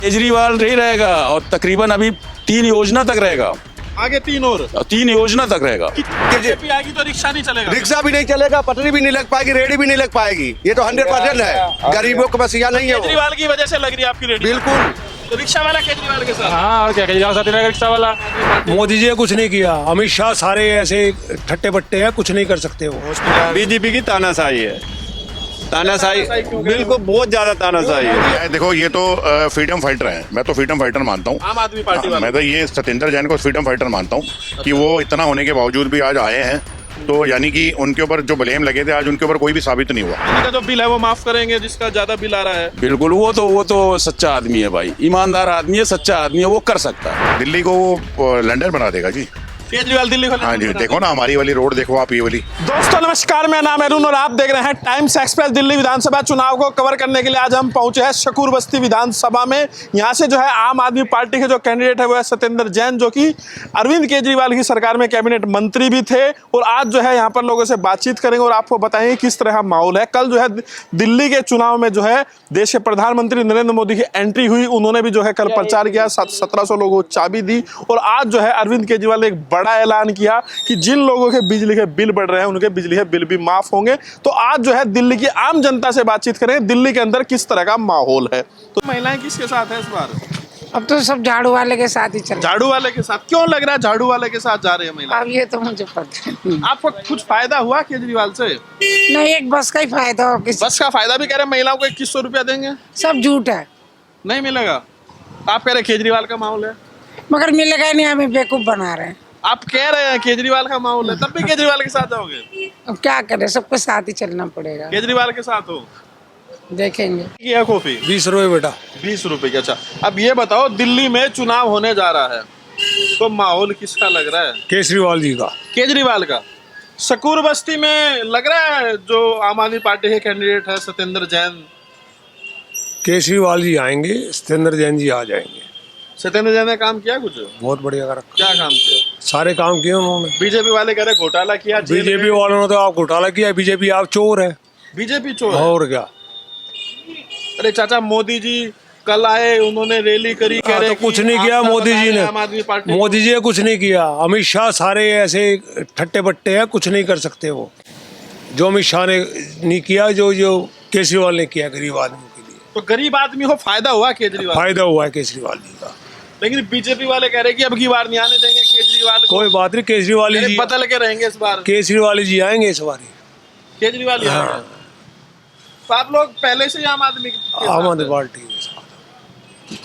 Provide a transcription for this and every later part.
केजरीवाल नहीं रहेगा और तकरीबन अभी 3 योजना तक रहेगा, आगे 3 योजना तक रहेगा। बीजेपी आएगी तो रिक्शा नहीं चलेगा, रिक्शा भी नहीं चलेगा, पटरी भी नहीं लग पाएगी, रेडी भी नहीं लग पाएगी। ये तो 100% है। गरीबों को बस यहाँ नहीं है वो। केजरीवाल की वजह से लग रही है आपकी रेडी। बिल्कुल। तो रिक्शा वाला केजरीवाल के साथ। हाँ, और क्या केजरीवाल साथ रहेगा रिक्शा वाला। मोदी जी ने कुछ नहीं किया, अमित शाह सारे ऐसे ठट्टे बट्टे हैं, कुछ नहीं कर सकते वो। बीजेपी की तानाशाही है, तानाशाही बिल्कुल बहुत ज्यादा तानाशाही है। देखो ये तो फ्रीडम फाइटर है, मैं तो फ्रीडम फाइटर मानता हूँ। आम आदमी पार्टी वाले। मैं तो ये सत्येंद्र जैन को फ्रीडम फाइटर मानता हूँ कि वो इतना होने के बावजूद भी आज आए हैं, तो यानी कि उनके ऊपर जो ब्लेम लगे थे आज उनके ऊपर कोई भी साबित नहीं हुआ। इनका जो बिल है वो माफ करेंगे जिसका ज्यादा बिल आ रहा है। बिल्कुल, वो तो सच्चा आदमी है भाई, ईमानदार आदमी है, सच्चा आदमी है, वो कर सकता है। दिल्ली को वो लंदन बना देगा जी। केजरीवाल दिल्ली को। हाँ जी, देखो ना हमारी वाली रोड देखो आप, ये वाली। दोस्तों नमस्कार, मेरा नाम है अरुण और आप देख रहे हैं टाइम्स एक्सप्रेस। दिल्ली विधानसभा चुनाव को कवर करने के लिए आज हम पहुंचे हैं शकूर बस्ती विधानसभा में। यहाँ से जो है आम आदमी पार्टी के जो कैंडिडेट है वो है सत्येंद्र जैन, जो कि अरविंद केजरीवाल की सरकार में कैबिनेट मंत्री भी थे। और आज जो है यहाँ पर लोगों से बातचीत करेंगे और आपको बताएंगे किस तरह का माहौल है। कल जो है दिल्ली के चुनाव में जो है देश के प्रधानमंत्री नरेंद्र मोदी की एंट्री हुई, उन्होंने भी जो है कल प्रचार किया, 1700 लोगों को चाबी दी। और आज जो है अरविंद केजरीवाल ने एक बड़ा ऐलान किया कि जिन लोगों के बिजली के बिल बढ़ रहे हैं उनके बिजली के बिल भी माफ होंगे। तो आज जो है दिल्ली की आम जनता से बातचीत करें, दिल्ली के अंदर किस तरह का माहौल है। तो महिलाएं किसके साथ है इस बार? अब तो सब झाड़ू वाले के साथ ही चल रहा झाड़ू वाले के साथ। क्यों लग रहा है झाड़ू वाले के साथ जा रहे हैं महिला? है। अब ये तो मुझे पता है। आपको कुछ फायदा हुआ केजरीवाल से? नहीं, एक बस का ही फायदा और किसी बस का फायदा भी कह रहे हैं, महिलाओं को 2100 रुपया देंगे। सब झूठ है, नहीं मिलेगा। आप कह रहे हैं केजरीवाल का माहौल है, मगर मिलेगा ही नहीं, हमें बेवकूफ बना रहे हैं। आप कह रहे हैं केजरीवाल का माहौल है, तब भी केजरीवाल के साथ जाओगे? अब क्या करें, सबके साथ ही चलना पड़ेगा। केजरीवाल के साथ हो, देखेंगे। ये कॉफी 20 रुपए बेटा। 20 रुपए की। अच्छा, अब ये बताओ दिल्ली में चुनाव होने जा रहा है तो माहौल किसका लग रहा है? केजरीवाल जी का। केजरीवाल का। शकूर बस्ती में लग रहा है जो आम आदमी पार्टी के कैंडिडेट है सत्येंद्र जैन। केजरीवाल जी आएंगे, सत्येंद्र जैन जी आ जाएंगे। सत्येंद्र जैन ने काम किया कुछ? बहुत बढ़िया कर रखा, क्या काम किया? सारे काम किए उन्होंने। बीजेपी वाले कह रहे घोटाला किया। बीजेपी वालों ने तो आप घोटाला किया, बीजेपी आप चोर है। बीजेपी चोर है। और क्या? अरे चाचा, मोदी जी कल आए, उन्होंने रैली करी, कह रहे तो कि कुछ नहीं आप किया मोदी जी ने। आम आदमी पार्टी। मोदी जी ने कुछ नहीं किया, अमित शाह सारे ऐसे ठट्टे बट्टे हैं, कुछ नहीं कर सकते वो। जो अमित शाह ने नहीं किया, जो केजरीवाल ने किया गरीब आदमी के लिए। तो गरीब आदमी को फायदा हुआ केजरीवाल? फायदा हुआ है केजरीवाल जी का। लेकिन बीजेपी वाले कह रहे कि अब की बार नहीं आने देंगे केजरीवाल को। कोई बात नहीं, केजरीवाल जी बदल के रहेंगे इस बार। केजरीवाल जी आएंगे इस बार। केजरीवाल ही आएंगे। तो आप लोग पहले से ही आम आदमी के साथ आम आदमी हैं? पार्टी के साथ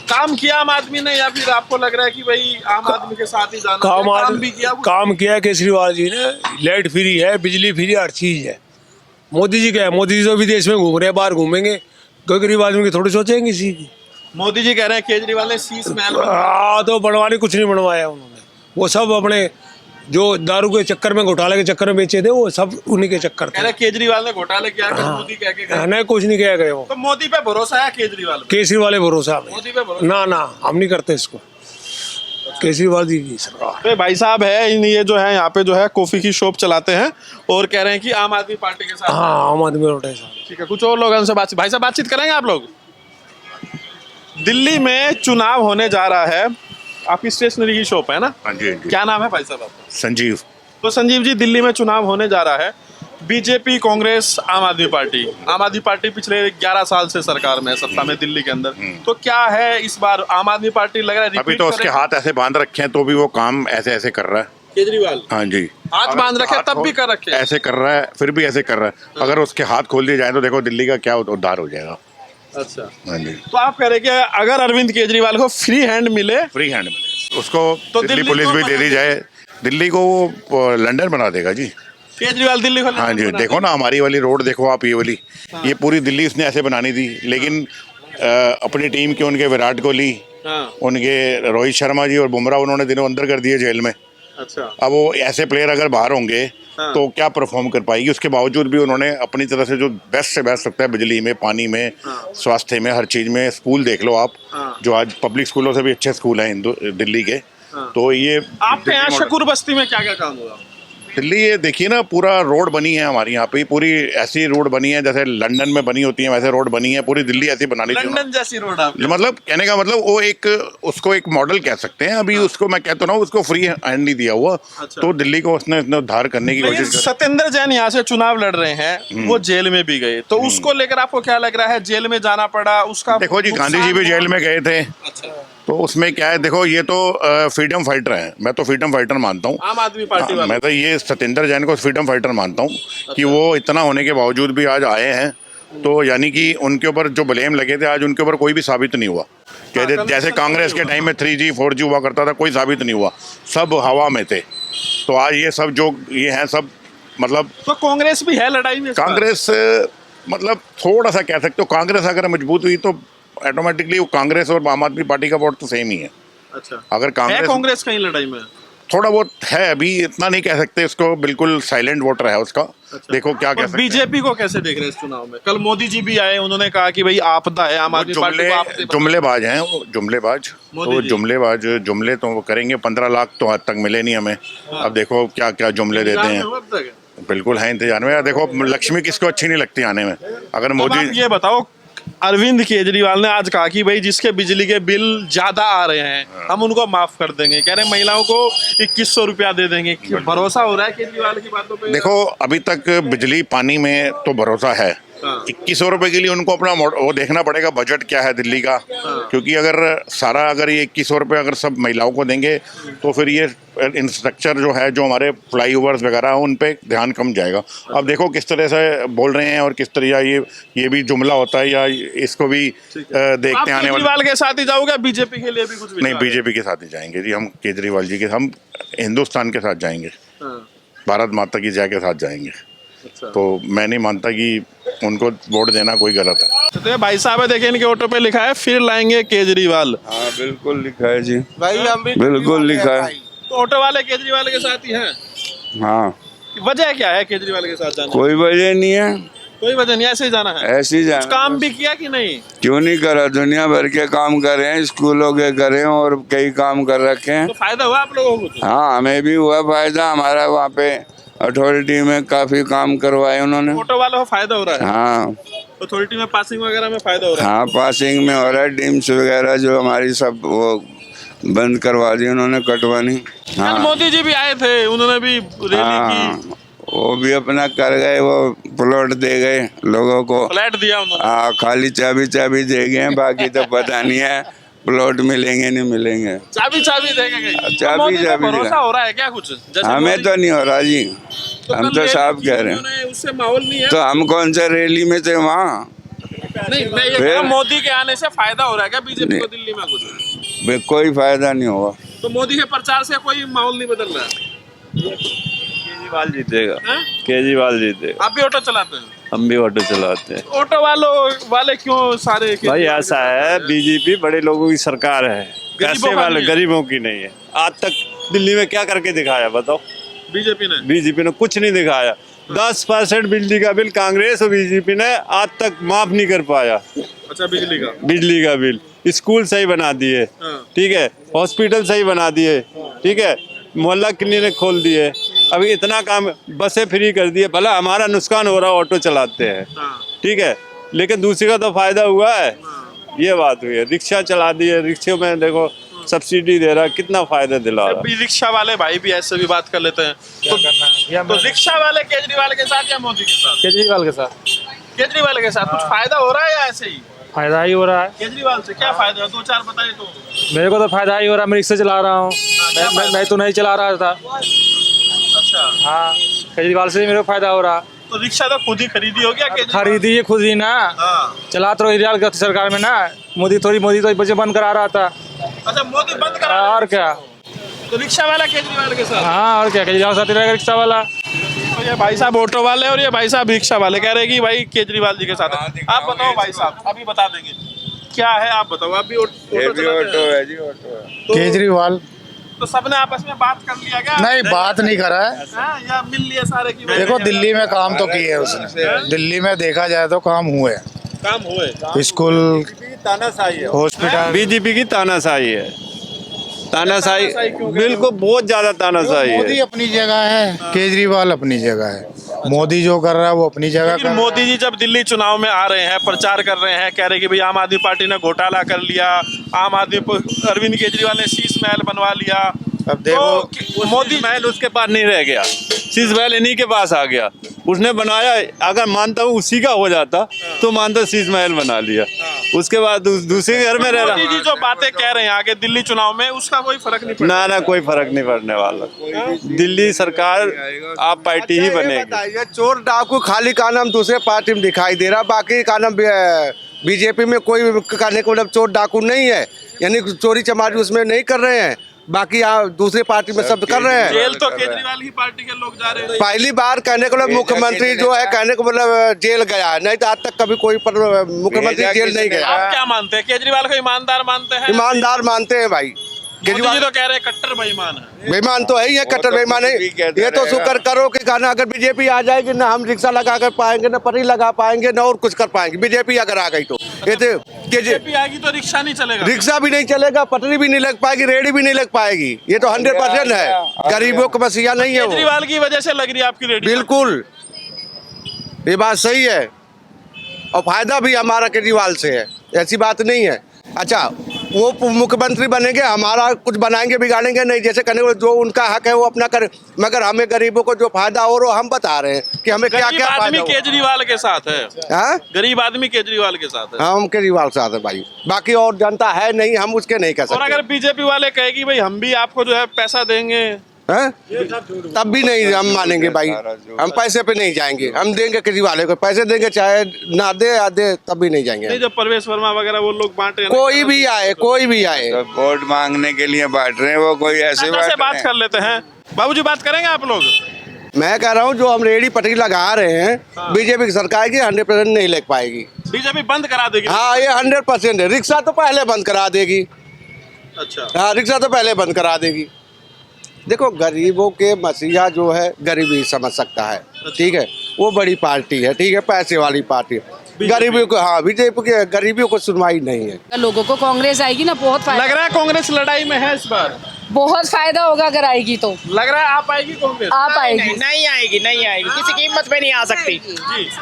काम किया आम आदमी ने, या फिर आपको लग रहा है कि भाई आम आदमी के साथ ही जाना? काम भी किया कुछ? काम किया केजरीवाल जी ने। लाइट फ्री है, बिजली फ्री, हर चीज है। मोदी जी क्या है, मोदी जी तो विदेश में घूम रहे हैं, बाहर घूमेंगे, कोई गरीब आदमी की थोड़ी सोचेंगे किसी की। मोदी जी कह रहे हैं केजरीवाल ने शीश महल तो बनवाने कुछ नहीं बनवाया उन्होंने। वो सब अपने जो दारू के चक्कर में, घोटाले के चक्कर में बेचे थे, वो सब उन्हीं के चक्कर कह रहे थे। केजरीवाल ने घोटाले किया, मोदी कह के गए। नहीं, कुछ नहीं किया गए वो। तो मोदी पे भरोसा है केजरीवाल पे? केजरीवाल वाले भरोसा हमें। मोदी पे भरोसा? ना, हम नहीं करते इसको। केजरीवाल जी की सरकार। तो भाई साहब है, ये जो है यहाँ पे जो है कॉफी की शॉप चलाते हैं और कह रहे हैं कि आम आदमी पार्टी के साथ। हाँ, आम आदमी पार्टी के साथ। ठीक है, कुछ और लोगों से बातचीत। भाई साहब बातचीत करेंगे आप लोग? दिल्ली में चुनाव होने जा रहा है, आपकी स्टेशनरी की शॉप है ना? हाँ जी, हाँ जी। क्या नाम है भाई साहब आपका? संजीव। तो संजीव जी, दिल्ली में चुनाव होने जा रहा है, बीजेपी, कांग्रेस, आम आदमी पार्टी। आम आदमी पार्टी पिछले 11 साल से सरकार में है, सत्ता में दिल्ली के अंदर। तो क्या है इस बार आम आदमी पार्टी लग रहा है अभी तो उसके हाथ ऐसे बांध रखे हैं तो भी वो काम ऐसे ऐसे कर रहा है। केजरीवाल हाँ जी, हाथ बांध रखे तब भी कर रखे हैं। ऐसे कर रहा है, फिर भी ऐसे कर रहा है। अगर उसके हाथ खोल दिए जाए तो देखो दिल्ली का क्या उद्धार हो जाएगा। अच्छा, हाँ जी। तो आप कह रहे कि अगर अरविंद केजरीवाल को फ्री हैंड मिले, फ्री हैंड मिले उसको, तो दिल्ली दिल्ली पुलिस को भी दे दी जाए, दिल्ली को वो लंदन बना देगा जी। केजरीवाल दिल्ली को हाँ जी, देखो ना हमारी वाली रोड देखो आप, ये वाली। ये पूरी दिल्ली उसने ऐसे बनानी थी, लेकिन अपनी टीम के उनके विराट कोहली, उनके रोहित शर्मा जी और बुमराह, उन्होंने दिनों अंदर कर दिए जेल में। अच्छा, अब वो ऐसे प्लेयर अगर बाहर होंगे तो क्या परफॉर्म कर पाएगी? उसके बावजूद भी उन्होंने अपनी तरह से जो बेस्ट से बेस्ट सकता है, बिजली में, पानी में, स्वास्थ्य में, हर चीज में। स्कूल देख लो आप, जो आज पब्लिक स्कूलों से भी अच्छे स्कूल हैं दिल्ली के। तो ये आपके यहाँ शकूर बस्ती में क्या क्या काम हुआ? दिल्ली ये देखिए ना, पूरा रोड बनी है हमारी यहाँ पे, पूरी ऐसी रोड बनी है जैसे लंदन में बनी होती है, वैसे रोड बनी है पूरी दिल्ली ऐसी बनानी थी लंदन जैसी रोड आप मतलब कहने का मतलब वो एक उसको एक मॉडल कह सकते हैं। अभी उसको मैं कहता हूँ उसको फ्री हैंड नहीं दिया हुआ, तो दिल्ली को उसने उद्धार करने की लेकिन कोशिश की। सत्येंद्र जैन यहाँ से चुनाव लड़ रहे हैं, वो जेल में भी गए, तो उसको लेकर आपको क्या लग रहा है? जेल में जाना पड़ा उसका, देखो जी, गांधी जी भी जेल में गए थे, तो उसमें क्या है, देखो ये तो फ्रीडम फाइटर है, मैं तो फ्रीडम फाइटर मानता हूँ, आम आदमी पार्टी वाले। मैं तो ये सत्येंद्र जैन को फ्रीडम फाइटर मानता हूँ कि वो इतना होने के बावजूद भी आज आए हैं, तो यानी कि उनके ऊपर जो ब्लेम लगे थे आज उनके ऊपर कोई भी साबित नहीं हुआ। जैसे कांग्रेस के टाइम में 3G 4G हुआ करता था, कोई साबित नहीं हुआ, सब हवा में थे। तो आज ये सब जो ये हैं सब मतलब, तो कांग्रेस भी है लड़ाई में? कांग्रेस मतलब थोड़ा सा कह सकते हो, कांग्रेस अगर मजबूत हुई तो ऑटोमेटिकली कांग्रेस और आम आदमी पार्टी का वोट तो सेम ही है। अच्छा, अगर कांग्रेस कहीं लड़ाई में थोड़ा बहुत है, अभी इतना नहीं कह सकते, इसको बिल्कुल साइलेंट वोटर है उसका। अच्छा। देखो क्या कह सकते हैं। बीजेपी को कैसे देख रहे हैं इस चुनाव में? कल मोदी जी भी आए, उन्होंने कहा कि भाई आपदा है, आम आदमी पार्टी को आपदा है। जुमलेबाज हैं वो, जुमलेबाज, तो जुमलेबाज जुमले तो वो करेंगे। 15 लाख तो आज तक मिले नहीं हमें। अब देखो क्या क्या जुमले देते हैं। बिल्कुल है इंतजार में। देखो लक्ष्मी किसको अच्छी नहीं लगती आने में। अगर मोदी, ये बताओ, अरविंद केजरीवाल ने आज कहा कि भाई जिसके बिजली के बिल ज्यादा आ रहे हैं हम उनको माफ कर देंगे, कह रहे महिलाओं को 2100 रुपया दे देंगे। भरोसा हो रहा है केजरीवाल की बातों पे? देखो अभी तक बिजली पानी में तो भरोसा है। 2100 रुपए के लिए उनको अपना वो देखना पड़ेगा बजट क्या है दिल्ली का, क्योंकि अगर ये 2100 रुपए अगर सब महिलाओं को देंगे तो फिर ये इंफ्रास्ट्रक्चर जो है, जो हमारे फ्लाईओवर्स वगैरह उन पे ध्यान कम जाएगा। अब देखो किस तरह से बोल रहे हैं और किस तरह ये भी जुमला होता है, या इसको भी देखते आने वाले। केजरीवाल के साथ ही जाओगे, बीजेपी के लिए भी कुछ? नहीं, बीजेपी के साथ ही जाएंगे जी हम। केजरीवाल जी के, हम हिंदुस्तान के साथ जाएंगे, भारत माता की जय के साथ जाएंगे। तो मैं नहीं मानता कि उनको वोट देना कोई गलत है। तो भाई साहब है, देखिए इनके ऑटो पे लिखा है फिर लाएंगे केजरीवाल। हाँ बिल्कुल लिखा है जी, भाई हम भी बिल्कुल लिखा है। तो ऑटो वाले केजरीवाल के साथ ही हैं? हाँ, वजह क्या है केजरीवाल के साथ जाने? कोई वजह नहीं है, कोई वजह नहीं, ऐसे ही जाना है। ऐसे ही कुछ जाना। काम भी किया कि नहीं? क्यों नहीं करा, दुनिया भर के काम कर रहे हैं, स्कूलों के करे और कई काम कर रखे हैं। तो फायदा हुआ आप लोगों को? हाँ, हमें भी हुआ फायदा। हमारा वहाँ पे अथॉरिटी में काफी काम करवाए उन्होंने। ऑटो वालों को फायदा हो रहा है? हाँ, अथॉरिटी में पासिंग वगैरह में फायदा हो रहा है? हाँ, पासिंग में हो रहा है। डिम्स वगैरह जो हमारी सब वो बंद करवा दी उन्होंने, कटवानी। हाँ, मोदी जी भी आए थे, उन्होंने भी रैली की, वो भी अपना कर गए, वो प्लॉट दे गए लोगों को, फ्लैट दिया उन्होंने। हाँ, खाली चाबी दे गए, बाकी तो पता नहीं है प्लॉट मिलेंगे नहीं मिलेंगे। चाबी देंगे कहीं? चाबी भरोसा हो रहा है क्या कुछ? हमें तो नहीं हो रहा जी, हम तो साफ कह रहे हैं। उससे माहौल नहीं है तो हम कौन सा रैली में थे वहाँ? नहीं, मैं ये कह रहा हूं, मोदी के आने से फायदा हो रहा है क्या बीजेपी को दिल्ली में कुछ? कोई फायदा नहीं हुआ। तो मोदी के प्रचार से कोई माहौल नहीं बदल रहा है? केजरीवाल जीतेगा। हैं? केजरीवाल जीतेगा। आप भी ऑटो चलाते हैं? हम भी ऑटो चलाते हैं। ऑटो वाले क्यों सारे? भाई ऐसा है, बीजेपी बड़े लोगों की सरकार है, पैसे वाले गरीबों की नहीं है। आज तक दिल्ली में क्या करके दिखाया बताओ? बीजेपी ने कुछ नहीं दिखाया। 10% बिजली का बिल कांग्रेस और बीजेपी ने आज तक माफ नहीं कर पाया। अच्छा, बिजली का बिल, स्कूल सही बना दिए, ठीक है, हॉस्पिटल सही बना दिए, ठीक है, मोहल्ला क्लिनिक खोल दिए, अभी इतना काम, बसें फ्री कर दिए। भला हमारा नुकसान हो रहा है, ऑटो चलाते हैं, ठीक है, लेकिन दूसरे का तो फायदा हुआ है। ये बात हुई है। रिक्शा चला दिए, रिक्शे में देखो सब्सिडी दे रहा है, कितना फायदा दिला रहा है। रिक्शा वाले भाई भी ऐसे भी बात कर लेते हैं। तो रिक्शा वाले केजरीवाल के साथ या मोदी के साथ? केजरीवाल के साथ। केजरीवाल के साथ कुछ फायदा हो रहा है या ऐसे ही? फायदा ही हो रहा है। केजरीवाल से क्या फायदा है? 2-4 बताइए तो। मेरे को तो फायदा ही हो रहा है, मैं रिक्शा चला रहा हूँ। मैं तो नहीं चला रहा था। अच्छा, हाँ, केजरीवाल से मेरे को फायदा हो रहा। तो रिक्शा तो खुद ही खरीदी हो गया? खरीदी है खुद ही ना, चला तो केजरीवाल की सरकार में ना। मोदी तो बच्चे बंद करा रहा था। अच्छा, मोदी बंद करा? और क्या, तो रिक्शा वाला केजरीवाल के साथ? हाँ, और क्या, केजरीवाल साथ ही रहेगा रिक्शा वाला। तो ये भाई साहब ऑटो वाले और ये भाई साहब रिक्शा वाले कह रहे हैं कि भाई केजरीवाल जी के साथ है। आप बताओ भाई साहब, अभी बता देंगे क्या है, आप बताओ। आप भी ऑटो है जी, ऑटो है। केजरीवाल तो सबने आपस में बात कर लिया क्या? नहीं, बात नहीं करा है। या मिल लिए सारे की? देखो दिल्ली में काम तो किए उसने, दिल्ली में देखा जाए तो काम हुए, स्कूल, तानाशाही है, हॉस्पिटल। बीजेपी की तानाशाही है। तानाशाही बिल्कुल बहुत ज्यादा तानाशाही है। मोदी अपनी जगह है, केजरीवाल अपनी जगह है। मोदी जो कर रहा है वो अपनी जगह लेकिन कर मोदी जी जब दिल्ली चुनाव में आ रहे हैं, प्रचार कर रहे हैं, कह रहे हैं कि भाई आम आदमी पार्टी ने घोटाला कर लिया, आम आदमी अरविंद केजरीवाल ने शीश महल बनवा लिया। अब देखो तो मोदी महल उसके पास नहीं रह गया, शीश महल इन्हीं के पास आ गया। उसने बनाया, अगर मानता हूँ उसी का हो जाता तो मानता शीश महल बना लिया, उसके बाद दूसरे घर में रह रहा। मोदी जी जो बातें कह रहे हैं आगे दिल्ली चुनाव में, उसका कोई फर्क नहीं पड़ता। ना कोई फर्क नहीं पड़ने वाला। दिल्ली सरकार आप पार्टी ही बनेगी। बताइए, चोर डाकू खाली का नाम दूसरे पार्टी में दिखाई दे रहा, बाकी का नाम बीजेपी में कोई करने को मतलब चोर डाकू नहीं है, यानी चोरी चमारी उसमें नहीं कर रहे हैं। बाकी यहाँ दूसरे पार्टी में सब कर रहे हैं। जेल तो केजरीवाल की पार्टी के लोग जा रहे हैं। पहली बार कहने को मतलब मुख्यमंत्री जो है कहने को मतलब जेल गया है, नहीं तो आज तक कभी कोई मुख्यमंत्री जेल नहीं गया। आप क्या मानते हैं, केजरीवाल को ईमानदार मानते हैं? ईमानदार मानते हैं भाई। केजरीवाल जी तो कह रहे हैं कट्टर बेईमान है। बेईमान तो है ही है, कट्टर बेईमान है। ये तो शुक्र करो कि गाना अगर बीजेपी आ जाएगी ना, हम रिक्शा लगा कर पाएंगे ना, पटरी लगा पाएंगे ना, और कुछ कर पाएंगे। बीजेपी अगर आ गई तो ये तो बीजेपी आएगी तो रिक्शा नहीं चलेगा, रिक्शा भी नहीं चलेगा, पटरी भी नहीं लग पाएगी, रेडी भी नहीं लग पाएगी। ये तो 100% है, गरीबों का मसीहा नहीं है वो। केजरीवाल की वजह से लग रही है आपकी रेडी। बिल्कुल, ये बात सही है, और फायदा भी हमारा केजरीवाल से है, ऐसी बात नहीं है। अच्छा, वो मुख्यमंत्री बनेंगे, हमारा कुछ बनाएंगे बिगाड़ेंगे नहीं, जैसे करने को जो उनका हक है वो अपना करे, मगर हमें गरीबों को जो फायदा हो रहा हम बता रहे हैं कि हमें क्या क्या आदमी केजरीवाल के साथ है। हाँ, गरीब आदमी केजरीवाल के साथ है। हम केजरीवाल साथ है भाई, बाकी और जनता है नहीं, हम उसके नहीं कह और सकते। अगर बीजेपी वाले कहेगी भाई हम भी आपको जो है पैसा देंगे, हैं? तब भी नहीं हम मानेंगे भाई, हम पैसे पे नहीं जाएंगे। हम देंगे केजरीवाल को पैसे देंगे, चाहे ना दे या दे, तब भी नहीं जाएंगे। नहीं, जब प्रवेश वर्मा वगैरह वो लोग बांट रहे हैं, कोई भी आए, कोई भी आए, तो वोट मांगने के लिए बांट रहे हैं, वो कोई ऐसे से बात कर लेते हैं। बाबूजी बात करेंगे आप लोग? मैं कह रहा हूँ जो हम रेडी पटरी लगा रहे हैं, बीजेपी की सरकार की 100% नहीं लग पाएगी। बीजेपी बंद करा देगी? हाँ, ये 100% है। रिक्शा तो पहले बंद करा देगी। अच्छा, हाँ, रिक्शा तो पहले बंद करा देगी। देखो, गरीबों के मसीहा जो है गरीबी समझ सकता है, ठीक है, वो बड़ी पार्टी है, ठीक है, पैसे वाली पार्टी है। गरीबियों को, हाँ, बीजेपी के गरीबियों को सुनवाई नहीं है। लोगों को कांग्रेस आएगी ना, बहुत फायदा। लग रहा है कांग्रेस लड़ाई में है इस बार, बहुत फायदा होगा अगर आएगी तो। लग रहा है आप आएगी कांग्रेस? आप आएगी? नहीं आएगी, नहीं आएगी, किसी कीमत पे नहीं आ सकती।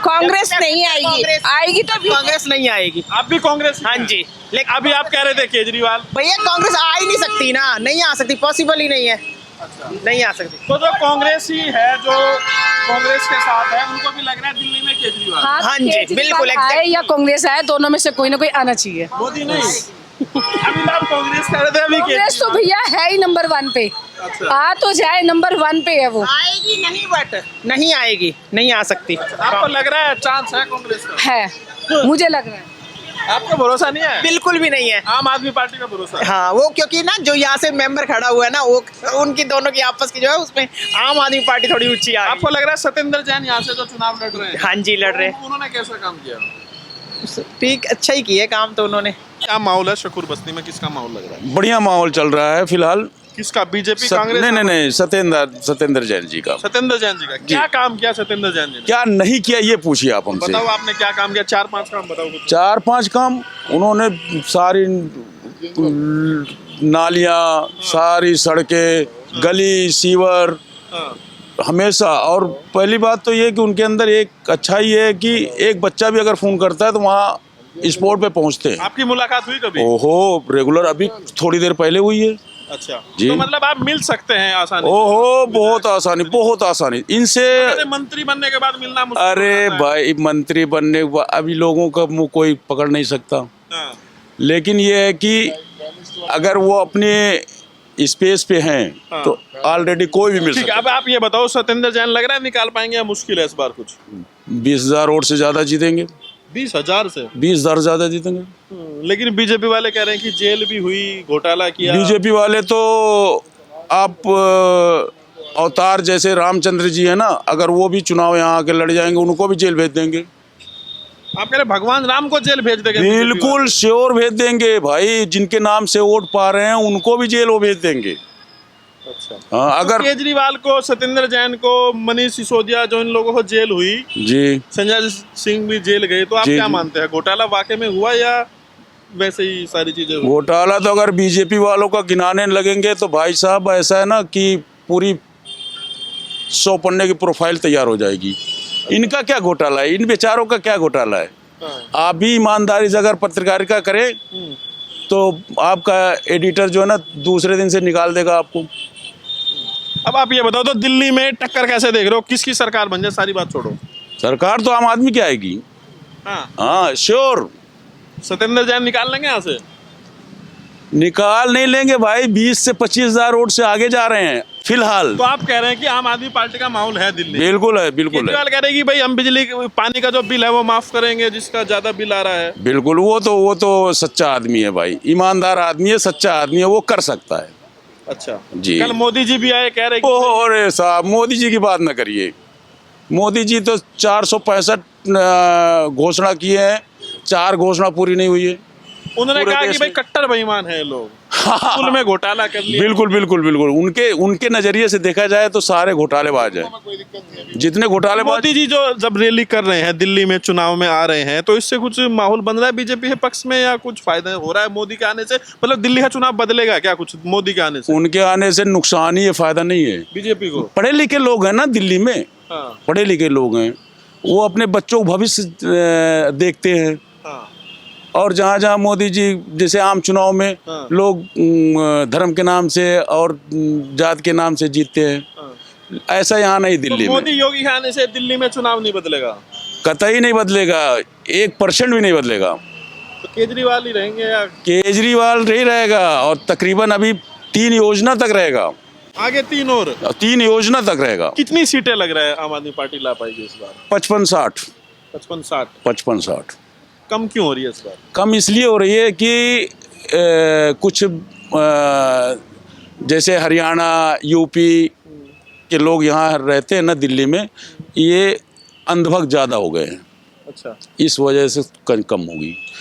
कांग्रेस नहीं आएगी, आएगी तो कांग्रेस नहीं आएगी। आप भी कांग्रेस? हाँ जी, लेकिन अभी आप कह रहे थे केजरीवाल। भैया कांग्रेस आ ही नहीं सकती ना, नहीं आ सकती, पॉसिबल ही नहीं है। नहीं आ सकती। तो जो कांग्रेस ही है, जो कांग्रेस के साथ है, उनको भी लग रहा है दिल्ली में केजरीवाल। हाँ जी, बिल्कुल आए या कांग्रेस आए, दोनों में से कोई ना कोई आना चाहिए। मोदी नहीं। अभी आप कांग्रेस कह रहे थे, अभी कांग्रेस तो भैया है ही नंबर 1 पे। आ तो जाए, नंबर 1 पे है वो। आएगी नहीं, बट नहीं आएगी, नहीं आ सकती। आपको लग रहा है चांस है कांग्रेस का? है, मुझे लग रहा है। आपको भरोसा नहीं है? बिल्कुल भी नहीं है। आम आदमी पार्टी का भरोसा है? हाँ, वो क्योंकि ना जो यहाँ से मेंबर खड़ा हुआ है ना, वो उनकी दोनों की आपस की जो है उसमें आम आदमी पार्टी थोड़ी ऊंची आ गई। आपको लग रहा है सत्येंद्र जैन यहाँ से जो चुनाव लड़ रहे हैं? हाँ जी, लड़ रहे हैं। उन्होंने कैसा काम किया? ठीक, अच्छा ही किया काम तो उन्होंने। क्या माहौल है शकूर बस्ती में, किसका माहौल लग रहा है? बढ़िया माहौल चल रहा है फिलहाल। किसका? बीजेपी, कांग्रेस? नहीं, सत्येंद्र जैन जी का। सत्येंद्र जैन जी का क्या काम किया सत्येंद्र जैन जी ने? क्या नहीं किया ये पूछिए आप हमसे। बताओ आपने क्या काम किया, 4-5 काम बताओ कुछ। 4-5 काम उन्होंने, सारी नालियाँ, सारी सड़कें, गली सीवर हमेशा। और पहली बात तो ये कि उनके अंदर एक अच्छाई है कि एक बच्चा भी अगर फ़ोन करता है तो वहाँ स्पॉट पे पहुँचते हैं। आपकी मुलाकात हुई कभी? ओहो, रेगुलर, अभी थोड़ी देर पहले हुई है। अच्छा जी, तो मतलब आप मिल सकते हैं आसानी? ओहो, बहुत आसानी, बहुत आसानी इनसे। मंत्री बनने के बाद मिलना मुश्किल अरे होता है। भाई, मंत्री बनने के बाद अभी लोगों का मुंह कोई पकड़ नहीं सकता। हाँ। लेकिन ये है कि अगर वो अपने स्पेस पे हैं तो ऑलरेडी कोई भी मिल ठीक है, सकता अब आप ये बताओ, सत्येंद्र जैन लग रहा है निकाल पाएंगे या मुश्किल है इस बार कुछ? 20,000 वोट से ज्यादा जीतेंगे। 20,000 से? 20,000 ज्यादा जीतेंगे। लेकिन बीजेपी वाले कह रहे हैं कि जेल भी हुई, घोटाला किया। बीजेपी वाले तो आप अवतार जैसे रामचंद्र जी है ना, अगर वो भी चुनाव यहाँ आके लड़ जाएंगे उनको भी जेल भेज देंगे। आप कह रहे भगवान राम को जेल भेज देंगे? बिल्कुल श्योर भेज देंगे भाई, जिनके नाम से वोट पा रहे हैं उनको भी जेल वो भेज देंगे। अच्छा, हाँ, अगर केजरीवाल को, सत्येंद्र जैन को, मनीष सिसोदिया, जो इन लोगों को जेल हुई, जी, संजय सिंह भी जेल गए, तो आप जी, क्या जी। मानते हैं, घोटाला वाकई में हुआ या वैसे ही सारी चीजें हुई? घोटाला तो अगर बीजेपी वालों का गिनाने लगेंगे तो भाई साहब ऐसा है ना कि पूरी 100 पन्ने की प्रोफाइल तैयार हो जाएगी। इनका क्या घोटाला है, इन बेचारों का क्या घोटाला है? आप भी ईमानदारी से अगर पत्रकारिता करें तो आपका एडिटर जो है ना दूसरे दिन से निकाल देगा आपको। अब आप ये बताओ तो दिल्ली में टक्कर कैसे देख रहे हो, किसकी सरकार बन जाए? सारी बात छोड़ो। सरकार तो आम आदमी की आएगी। हाँ श्योर। सत्येंद्र जैन निकाल लेंगे यहाँ से? निकाल नहीं लेंगे भाई, 20 से 25 हजार वोट से आगे जा रहे हैं फिलहाल। तो आप कह रहे हैं कि आम आदमी पार्टी का माहौल है दिल्ली? बिल्कुल है, बिल्कुल है। केजरीवाल कह रहे हैं कि भाई हम बिजली पानी का जो बिल है वो माफ करेंगे जिसका ज्यादा बिल आ रहा है। बिल्कुल, वो तो सच्चा आदमी है भाई, ईमानदार आदमी है, सच्चा आदमी है, वो कर सकता है। अच्छा जी। कल मोदी जी भी आए, कह रहे अरे साहब मोदी जी की बात न करिए। मोदी जी तो 465 घोषणा किए हैं, 4 घोषणा पूरी नहीं हुई है। उन्होंने पूरे कहा कि देश भाई में। कट्टर बेईमान है लोग, स्कूल में घोटाला कर लिया। बिल्कुल बिल्कुल बिल्कुल, उनके नजरिए से देखा जाए तो सारे घोटालेबाज हैं, जितने घोटालेबाज। मोदी जी जो जब रैली कर रहे हैं दिल्ली में, चुनाव में आ रहे हैं, तो इससे कुछ माहौल बन रहा है बीजेपी के पक्ष में या कुछ फायदा हो रहा है मोदी के आने से? मतलब दिल्ली का चुनाव बदलेगा क्या कुछ मोदी के आने से? उनके आने से नुकसान ही है, फायदा नहीं है। बीजेपी को पढ़े लिखे लोग हैं ना दिल्ली में, हाँ, पढ़े लिखे लोग हैं, वो अपने बच्चों को भविष्य देखते हैं। हाँ, और जहाँ जहाँ मोदी जी जैसे आम चुनाव में हाँ। लोग धर्म के नाम से और जात के नाम से जीतते हैं, हाँ। ऐसा यहाँ नहीं तो दिल्ली में। मोदी योगी के आने से दिल्ली में चुनाव नहीं बदलेगा? कतई नहीं बदलेगा, 1% भी नहीं बदलेगा। तो केजरीवाल ही रहेंगे या केजरीवाल नहीं रहेगा, और तकरीबन अभी 3 योजना तक रहेगा, आगे 3 और? 3 योजना तक रहेगा। कितनी सीटें लग रहा है आम आदमी पार्टी ला पाएगी इस बार? 55-60 55-60? 55-60 कम क्यों हो रही है इस बार? कम इसलिए हो रही है कि कुछ जैसे हरियाणा यूपी के लोग यहाँ रहते हैं ना दिल्ली में, ये अंधभक्त ज़्यादा हो गए हैं, अच्छा, इस वजह से कम होगी।